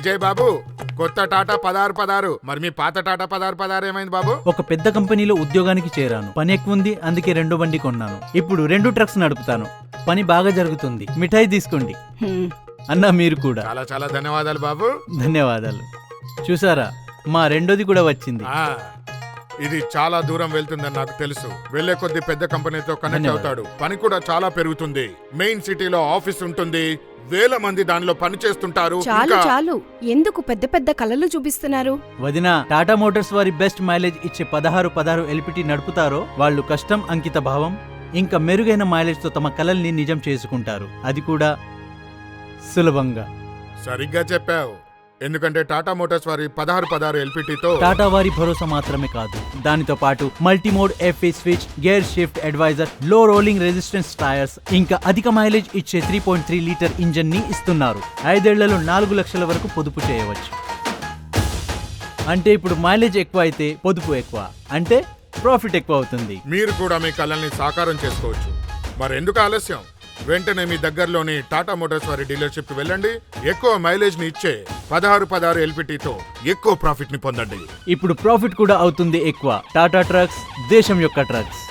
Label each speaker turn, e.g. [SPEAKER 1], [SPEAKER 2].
[SPEAKER 1] విజయ్ బాబు, కొత్త టాటా 16 మరి మీ పాత టాటా 16 ఏమైంది బాబు?
[SPEAKER 2] ఒక పెద్ద కంపెనీలో ఉద్యోగానికి చేరాను. పని ఎక్కువ ఉంది, అందుకే 2 బండి కొన్నాను. ఇప్పుడు 2 ట్రక్స్ నడుపుతాను. పని బాగా జరుగుతుంది. మిఠాయి తీసుకోండి. అన్నా మీరు కూడా.
[SPEAKER 1] చాలా చాలా ధన్యవాదాలు బాబు.
[SPEAKER 2] ధన్యవాదాలు. చూసారా, మా రెండోది కూడా వచ్చింది.
[SPEAKER 1] ఇది చాలా దూరం వెళ్తుందని నాకు తెలుసు. వెళ్లే కొద్ది పెద్ద కంపెనీతో కనెక్ట్ అవుతాడు. పని కూడా చాలా పెరుగుతుంది. మెయిన్ సిటీలో ఆఫీస్ ఉంటుంది. వేల మంది దానిలో పని చేస్తుంటారు.
[SPEAKER 3] చాలు చాలు, ఎందుకు పెద్ద పెద్ద కలలు చూపిస్తున్నారు?
[SPEAKER 2] వదిన, టాటా మోటార్స్ వారి బెస్ట్ మైలేజ్ ఇచ్చే 16 ఎల్పిటి నడుపుతారో వాళ్ళు కష్టం, అంకిత భావం ఇంకా మెరుగైన మైలేజ్ తో తమ కలల్ని నిజం చేసుకుంటారు. అది కూడా సులభంగా.
[SPEAKER 1] సరిగ్గా చెప్పావు. ఎందుకంటే టాటా మోటార్స్ వారి 16 ఎల్పిటితో
[SPEAKER 2] టాటా వారి భరోసా మాత్రమే కాదు, దానితో పాటు multimode FA switch, gear shift adviser, low rolling resistance tyres, ఇంకా అధిక మైలేజ్ ఇచ్చే 3.3 లీటర్ ఇంజన్ ని ఇస్తున్నారు. 5 ఏళ్లలో 4 లక్షల వరకు పొదుపు చేయవచ్చు. అంటే ఇప్పుడు మైలేజ్ ఎక్కువ అయితే పొదుపు ఎక్కువ, అంటే ప్రాఫిట్ ఎక్కువ అవుతుంది.
[SPEAKER 1] మీరు కూడా మీ కలల్ని సాకారం చేసుకోవచ్చు. మరెందుకు ఆలస్యం? వెంటనే మీ దగ్గరలోని టాటా మోటార్స్ వారి డీలర్షిప్ కి వెళ్ళండి. ఎక్కువ మైలేజ్ ని ఇచ్చే 16 ఎల్పిటితో ఎక్కువ ప్రాఫిట్ ని పొందండి.
[SPEAKER 2] ఇప్పుడు ప్రాఫిట్ కూడా అవుతుంది ఎక్కువ. టాటా ట్రక్స్, దేశం యొక్క ట్రక్స్.